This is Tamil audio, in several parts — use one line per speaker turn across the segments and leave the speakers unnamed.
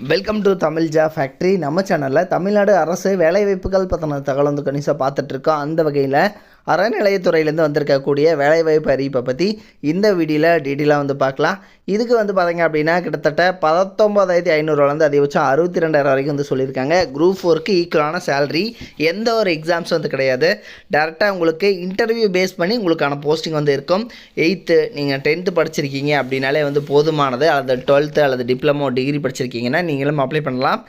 Welcome to Tamil job factory. நம்ம சேனலில் தமிழ்நாடு அரசு வேலைவாய்ப்புகள் பற்றின தகவல் வந்து கணிசாக பார்த்துட்ருக்கோம். அந்த வகையில் அறநிலையத்துறையிலேருந்து வந்திருக்கக்கூடிய வேலைவாய்ப்பு அறிவிப்பை பற்றி இந்த வீடியோவில் டீட்டெயிலாக வந்து பார்க்கலாம். இதுக்கு வந்து பார்த்திங்க அப்படின்னா கிட்டத்தட்ட 19,500 அதிகபட்சம் 62,000 வரைக்கும் வந்து சொல்லியிருக்காங்க. குரூப் 4க்கு ஈக்குவலான சேலரி, எந்த ஒரு எக்ஸாம்ஸும் வந்து கிடையாது. டேரெக்டாக உங்களுக்கு இன்டர்வியூ பேஸ் பண்ணி உங்களுக்கான போஸ்டிங் வந்து இருக்கும். 8th நீங்கள் 10th படிச்சிருக்கீங்க அப்படின்னாலே வந்து போதுமானது. அல்லது 12th அல்லது டிப்ளமோ டிகிரி படிச்சிருக்கீங்கன்னா நீங்களும் அப்ளை பண்ணலாம்.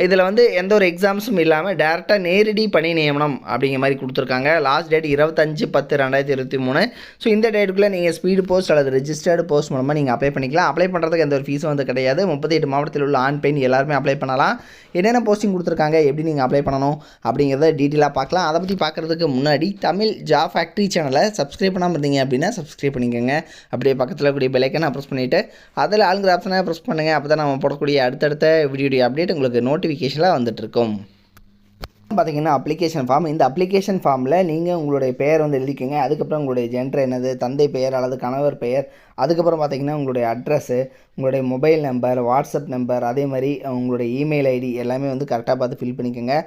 இதில் வந்து எந்த ஒரு எக்ஸாம்ஸும் இல்லாமல் டேரெக்டாக நேரடி பணி நியமனம் அப்படிங்கிற மாதிரி கொடுத்துருக்காங்க. Last date 25/10/2023. ஸோ இந்த டேட்டுக்குள்ளே நீங்கள் ஸ்பீடு போஸ்ட் அல்லது ரெஜிஸ்டர்டு போஸ்ட் மூலமாக நீங்கள் அப்ளை பண்ணிக்கலாம். அப்ளை பண்ணுறதுக்கு எந்த ஒரு ஃபீஸும் வந்து கிடையாது. 38 மாவட்டத்தில் உள்ள ஆண் பெண் எல்லாருமே அப்ளை பண்ணலாம். என்னென்ன போஸ்டிங் கொடுத்துருக்காங்க, எப்படி நீங்கள் அப்ளை பண்ணணும் அப்படிங்கிறத டீட்டெயிலாக பார்க்கலாம். அதை பற்றி பார்க்குறதுக்கு முன்னாடி தமிழ் ஜாப் ஃபேக்ட்ரி சேனலை சப்ஸ்கிரைப் பண்ணாமல் இருந்தீங்க அப்படின்னா சப்ஸ்கிரைப் பண்ணிக்கோங்க. அப்படியே பக்கத்தில் கூடிய பெல்லைக்கனை ப்ரெஸ் பண்ணிவிட்டு அதில் ஆளுங்கிற ஆப்ஷனை ப்ரெஸ் பண்ணுங்கள். அப்போ தான் நம்ம போடக்கூடிய அடுத்தடுத்த வீடியோடைய அப்டேட் உங்களுக்கு நோட்டிஃபிகேஷனில் வந்துட்டுருக்கும். பார்த்தீங்கன்னா அப்ளிகேஷன் ஃபார்ம். இந்த அப்ளிகேஷன் ஃபார்மில் நீங்கள் உங்களுடைய பெயர் வந்து எழுதிக்கோங்க. அதுக்கப்புறம் உங்களுடைய ஜெண்டர் என்னது, தந்தை பெயர் அல்லது கணவர் பெயர், அதுக்கப்புறம் பார்த்தீங்கன்னா உங்களுடைய அட்ரஸ்ஸு, உங்களுடைய மொபைல் நம்பர், வாட்ஸ்அப் நம்பர், அதே மாதிரி உங்களுடைய இமெயில் ஐடி எல்லாமே வந்து கரெக்டாக பார்த்து ஃபில் பண்ணிக்கோங்க.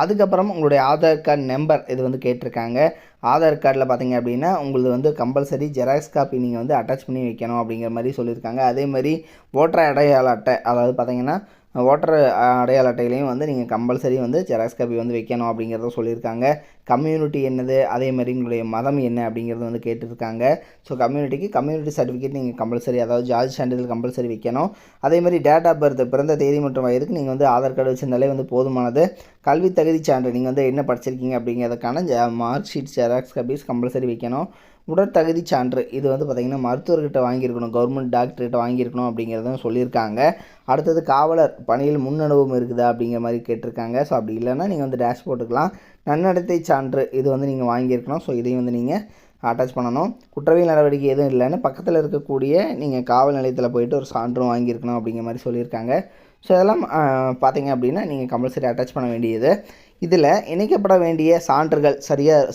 அதுக்கப்புறம் உங்களுடைய ஆதார் கார்டு நம்பர் இது வந்து கேட்டிருக்காங்க. ஆதார் கார்டில் பார்த்தீங்க அப்படின்னா உங்களுக்கு வந்து கம்பல்சரி ஜெராக்ஸ் காப்பி நீங்கள் வந்து அட்டாச் பண்ணி வைக்கணும் அப்படிங்கிற மாதிரி சொல்லியிருக்காங்க. அதே மாதிரி ஓட்டர் அடையாள அட்டை, அதாவது பார்த்தீங்கன்னா ஓட்டர் அடையாள அட்டையிலையும் வந்து நீங்கள் கம்பல்சரி வந்து ஜெராக்ஸ் காப்பி வந்து வைக்கணும் அப்படிங்கிறத சொல்லியிருக்காங்க. கம்யூனிட்டி என்னது, அதே மாதிரி உங்களுடைய மதம் என்ன அப்படிங்கிறது வந்து கேட்டிருக்காங்க. ஸோ கம்யூனிட்டி சர்டிஃபிகேட் நீங்கள் கம்பல்சரி, அதாவது ஜாதி சான்றிதழ் கம்பல்சரி வைக்கணும். அதே மாதிரி டேட் ஆஃப் பர்த், பிறந்த தேதி மற்றும் வயதுக்கு நீங்கள் வந்து ஆதார் கார்டு வச்சிருந்தாலே வந்து போதுமானது. கல்வி தகுதி சான்று, நீங்கள் வந்து என்ன படிச்சிருக்கீங்க அப்படிங்கிறதுக்கான mark sheet xerox copies compulsory வைக்கணும். உடற்தகுதி சான்று, இது வந்து பார்த்திங்கன்னா மருத்துவர்கிட்ட வாங்கியிருக்கணும், கவர்மெண்ட் டாக்டர்கிட்ட வாங்கியிருக்கணும் அப்படிங்கிறதும் சொல்லியிருக்காங்க. அடுத்தது காவலர் பணியில் முன் அனுபவம் இருக்குதா அப்படிங்கிற மாதிரி கேட்டிருக்காங்க. ஸோ அப்படி இல்லைன்னா நீங்கள் வந்து டேஷ் போட்டுக்கலாம். நன்னடத்தை சான்று, இது வந்து நீங்கள் வாங்கியிருக்கணும். ஸோ இதையும் வந்து நீங்கள் அட்டாச் பண்ணணும். குற்றவியல் நடவடிக்கை எதுவும் இல்லைன்னு பக்கத்தில் இருக்கக்கூடிய நீங்கள் காவல் நிலையத்தில் போயிட்டு ஒரு சான்றும் வாங்கியிருக்கணும் அப்படிங்கிற மாதிரி சொல்லியிருக்காங்க. ஸோ இதெல்லாம் பார்த்தீங்க அப்படின்னா நீங்கள் கம்பல்சரி அட்டாச் பண்ண வேண்டியது. இதில் இணைக்கப்பட வேண்டிய சான்றுகள்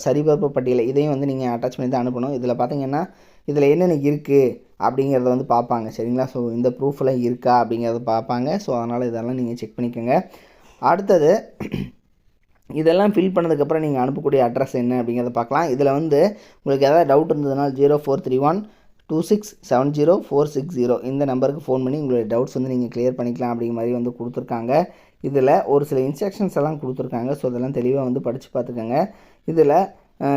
சரிபார்ப்பு பட்டியலை இதையும் வந்து நீங்கள் அட்டாச் பண்ணி தான் அனுப்பணும். இதில் பார்த்தீங்கன்னா இதில் என்னென்ன இருக்குது அப்படிங்கிறத வந்து பார்ப்பாங்க, சரிங்களா? ஸோ இந்த ப்ரூஃப்லாம் இருக்கா அப்படிங்கிறத பார்ப்பாங்க. ஸோ அதனால் இதெல்லாம் நீங்கள் செக் பண்ணிக்கோங்க. அடுத்தது இதெல்லாம் ஃபில் பண்ணதுக்கப்புறம் நீங்கள் அனுப்பக்கூடிய அட்ரஸ் என்ன அப்படிங்கிறத பார்க்கலாம். இதில் வந்து உங்களுக்கு எதாவது டவுட் இருந்ததுன்னா 043126704660 இந்த நம்பருக்கு ஃபோன் பண்ணி உங்களுடைய டவுட்ஸ் வந்து நீங்கள் கிளியர் பண்ணிக்கலாம் அப்படிங்கிற மாதிரி வந்து கொடுத்துருக்காங்க. இதில் ஒரு சில இன்ஸ்ட்ரக்ஷன்ஸ் எல்லாம் கொடுத்துருக்காங்க. ஸோ இதெல்லாம் தெளிவாக வந்து படித்து பார்த்துக்கோங்க. இதில்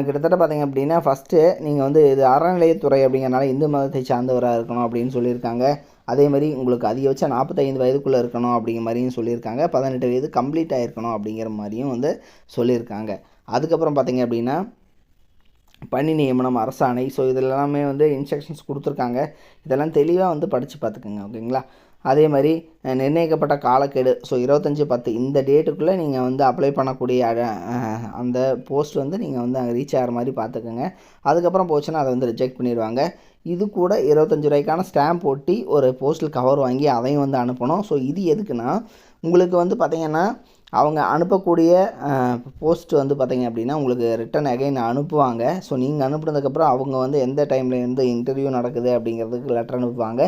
கிட்டத்தட்ட பார்த்திங்க அப்படின்னா ஃபஸ்ட்டு நீங்கள் வந்து இது அறநிலையத்துறை அப்படிங்கிறனால இந்து மதத்தை சார்ந்தவராக இருக்கணும் அப்படின்னு சொல்லியிருக்காங்க. அதே மாதிரி உங்களுக்கு அதிகபட்சம் 45 வயதுக்குள்ளே இருக்கணும் அப்படிங்கிற மாதிரியும் சொல்லியிருக்காங்க. 18 வயது கம்ப்ளீட் ஆகிருக்கணும் அப்படிங்கிற மாதிரியும் வந்து சொல்லியிருக்காங்க. அதுக்கப்புறம் பார்த்திங்க அப்படின்னா பணி நியமனம், அரசாணை, ஸோ இதெல்லாமே வந்து இன்ஸ்ட்ரக்ஷன்ஸ் கொடுத்துருக்காங்க. இதெல்லாம் தெளிவாக வந்து படித்து பார்த்துக்கோங்க, ஓகேங்களா? அதே மாதிரி நிர்ணயிக்கப்பட்ட காலக்கெடு, ஸோ 25/10 இந்த டேட்டுக்குள்ளே நீங்கள் வந்து அப்ளை பண்ணக்கூடிய அந்த போஸ்ட் வந்து நீங்கள் வந்து அங்கே ரீச் ஆகிற மாதிரி பார்த்துக்கோங்க. அதுக்கப்புறம் போச்சுன்னா அதை வந்து ரிஜெக்ட் பண்ணிடுவாங்க. இது கூட 25 ரூபாய்க்கான ஸ்டாம்ப் ஒட்டி ஒரு போஸ்டல் கவர் வாங்கி அதையும் வந்து அனுப்பணும். ஸோ இது எதுக்குன்னா உங்களுக்கு வந்து பார்த்திங்கன்னா அவங்க அனுப்பக்கூடிய போஸ்ட் வந்து பார்த்திங்க அப்படின்னா உங்களுக்கு ரிட்டன் அகைன் அனுப்புவாங்க. ஸோ நீங்கள் அனுப்புனதுக்கப்புறம் அவங்க வந்து எந்த டைமில் எந்த இன்டர்வியூ நடக்குது அப்படிங்கிறதுக்கு லெட்டர் அனுப்புவாங்க.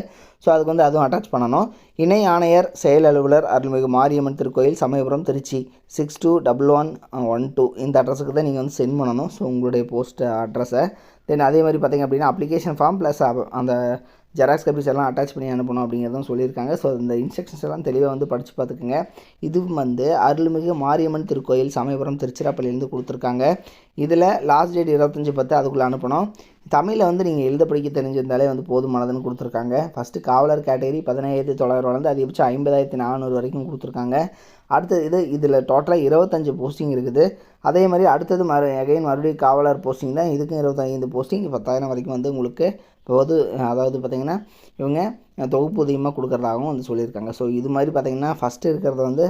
ஸோ அதுக்கு வந்து அதுவும் அட்டாச் பண்ணணும். இணை ஆணையர் செயல் அலுவலர் அருள்மிகு மாரியம்மன் திருக்கோயில் சமயபுரம் திருச்சி 621112 இந்த அட்ரஸுக்கு தான் நீங்கள் வந்து சென்ட் பண்ணணும். ஸோ உங்களுடைய போஸ்ட் அட்ரஸை தென் அதே மாதிரி பார்த்திங்க அப்படின்னா அப்ளிகேஷன் ஃபார்ம் ப்ளஸ் அந்த ஜெராக்ஸ் காப்பீஸ் எல்லாம் அட்டாச் பண்ணி அனுப்பணும் அப்படிங்கிறதும் சொல்லியிருக்காங்க. ஸோ இந்த இன்ஸ்ட்ரக்ஷன்ஸ் எல்லாம் தெளிவாக வந்து படித்து பார்த்துக்குங்க. இது வந்து அருள்மிகு மாரியம்மன் திருக்கோயில் சமயபுரம் திருச்சிராப்பள்ளியிலேருந்து கொடுத்துருக்காங்க. இதில் லாஸ்ட் டேட் 25/10 அதுக்குள்ளே அனுப்பணும். தமிழில் வந்து நீங்கள் எழுத படிக்க தெரிஞ்சிருந்தாலே வந்து போதுமானதுன்னு கொடுத்துருக்காங்க. ஃபஸ்ட்டு காவலர் கேட்டகரி 17,900 அதிகபட்சம் 50,400 வரைக்கும் கொடுத்துருக்காங்க. அடுத்தது இதில் டோட்டலாக 25 போஸ்டிங் இருக்குது. அதே மாதிரி அடுத்தது மறுபடியும் காவலர் போஸ்டிங் தான். இதுக்கும் 25 போஸ்டிங் 10,000 வரைக்கும் வந்து உங்களுக்கு அதாவது பார்த்திங்கன்னா இவங்க தொகுப்பூதியமாக கொடுக்குறதாகவும் வந்து சொல்லியிருக்காங்க. ஸோ இது மாதிரி பார்த்திங்கன்னா ஃபஸ்ட்டு இருக்கிறது வந்து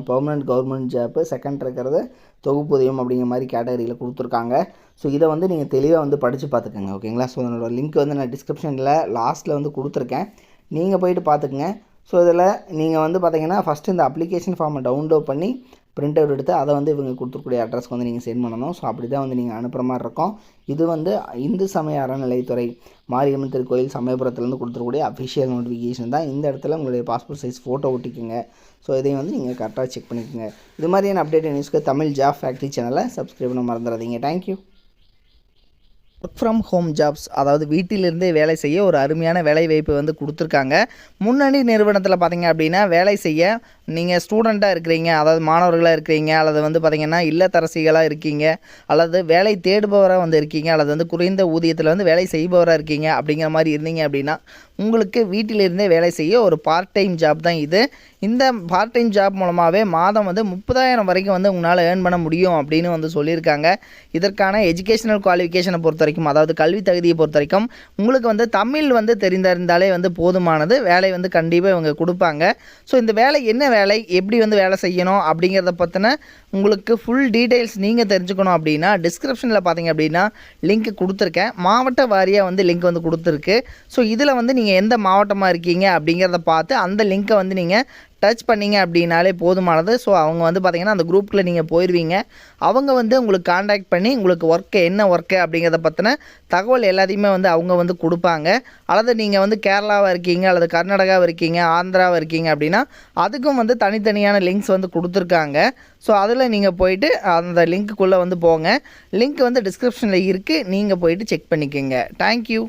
பெர்மனெண்ட் கவர்மெண்ட் ஜாப்பு, செகண்ட் இருக்கிறது தொகுப்பூதியம் அப்படிங்கிற மாதிரி கேட்டகரியில் கொடுத்துருக்காங்க. ஸோ இதை வந்து நீங்கள் தெளிவாக வந்து படித்து பார்த்துக்கோங்க, ஓகேங்களா? ஸோ என்னோட லிங்க் வந்து நான் டிஸ்கிரிப்ஷனில் லாஸ்ட்டில் வந்து கொடுத்துருக்கேன், நீங்கள் போயிட்டு பார்த்துக்குங்க. ஸோ இதில் நீங்கள் வந்து பார்த்திங்கன்னா ஃபஸ்ட்டு இந்த அப்ளிகேஷன் ஃபார்மை டவுன்லோட் பண்ணி பிரிண்ட் அவுட் எடுத்து அதை வந்து இவங்க கொடுத்துருக்கூடிய அட்ரஸ்க்கு வந்து நீங்கள் சென்ட் பண்ணணும். ஸோ அப்படி தான் வந்து நீங்கள் அனுப்புகிற மாதிரி இருக்கும். இது வந்து இந்து சமய அறநிலையத்துறை மாரியம்மன் திருக்கோயில் சமயபுரத்துலேருந்து கொடுத்துருக்கூடிய அஃபிஷியல் நோட்டிஃபிகேஷன் தான். இந்த இடத்துல உங்களுடைய பாஸ்போர்ட் சைஸ் ஃபோட்டோ ஒட்டிக்குங்க. ஸோ இதையும் வந்து நீங்கள் கரெக்டாக செக் பண்ணிக்கோங்க. இது மாதிரியான அப்டேட் நியூஸ்க்கு தமிழ் ஜாப் ஃபேக்ட்ரி சேனலை சப்ஸ்கிரைப் பண்ண மறந்துடாதீங்க. Thank you. Work from home jobs, அதாவது வீட்டிலிருந்தே வேலை செய்ய ஒரு அருமையான வேலை வாய்ப்பு வந்து கொடுத்துருக்காங்க. முன்னணி நிறுவனத்தில் பார்த்திங்க அப்படின்னா வேலை செய்ய நீங்கள் ஸ்டூடெண்ட்டாக இருக்கிறீங்க, அதாவது மாணவர்களாக இருக்கிறீங்க, அல்லது வந்து பார்த்திங்கன்னா இல்லத்தரசிகளாக இருக்கீங்க, அல்லது வேலை தேடுபவராக வந்து இருக்கீங்க, அல்லது வந்து குறைந்த ஊதியத்தில் வந்து வேலை செய்பவராக இருக்கீங்க அப்படிங்கிற மாதிரி இருந்தீங்க அப்படின்னா உங்களுக்கு வீட்டிலிருந்தே வேலை செய்ய ஒரு பார்ட் டைம் ஜாப் தான் இது. இந்த பார்ட் டைம் ஜாப் மூலமாகவே மாதம் வந்து 30,000 வரைக்கும் வந்து உங்களால் ஏர்ன் பண்ண முடியும் அப்படின்னு வந்து சொல்லியிருக்காங்க. இதற்கான எஜுகேஷனல் குவாலிஃபிகேஷனை பொறுத்த வரைக்கும், அதாவது கல்வி தகுதியை பொறுத்த வரைக்கும் உங்களுக்கு வந்து தமிழ் வந்து தெரிந்திருந்தாலே வந்து போதுமானது. வேலை வந்து கண்டிப்பாக இவங்க கொடுப்பாங்க. ஸோ இந்த வேலை என்ன வேலை, எப்படி வந்து வேலை செய்யணும் அப்படிங்கிறத பற்றின உங்களுக்கு ஃபுல் டீட்டெயில்ஸ் நீங்கள் தெரிஞ்சுக்கணும் அப்படின்னா டிஸ்கிரிப்ஷனில் பார்த்தீங்க அப்படின்னா லிங்க் கொடுத்துருக்கேன். மாவட்ட வாரியாக வந்து லிங்க் வந்து கொடுத்துருக்கு. ஸோ இதில் வந்து நீங்கள் எந்த மாவட்டமாக இருக்கீங்க அப்படிங்கிறத பார்த்து அந்த லிங்க்கை வந்து நீங்கள் டச் பண்ணிங்க அப்படின்னாலே போதுமானது. ஸோ அவங்க வந்து பார்த்திங்கன்னா அந்த குரூப்பில் நீங்கள் போயிடுவீங்க. அவங்க வந்து உங்களுக்கு காண்டாக்ட் பண்ணி உங்களுக்கு என்ன ஒர்க்கு அப்படிங்கிறத பற்றின தகவல் எல்லாத்தையுமே வந்து அவங்க வந்து கொடுப்பாங்க. அல்லது நீங்கள் வந்து கேரளாவாக இருக்கீங்க, அல்லது கர்நாடகாவில் இருக்கீங்க, ஆந்திராவில் இருக்கீங்க அப்படின்னா அதுக்கும் வந்து தனித்தனியான லிங்க்ஸ் வந்து கொடுத்துருக்காங்க. ஸோ அதில் நீங்கள் போயிட்டு அந்த லிங்க்குள்ளே வந்து போங்க. லிங்க் வந்து டிஸ்கிரிப்ஷனில் இருக்குது, நீங்கள் போயிட்டு செக் பண்ணிக்கோங்க. தேங்க்யூ.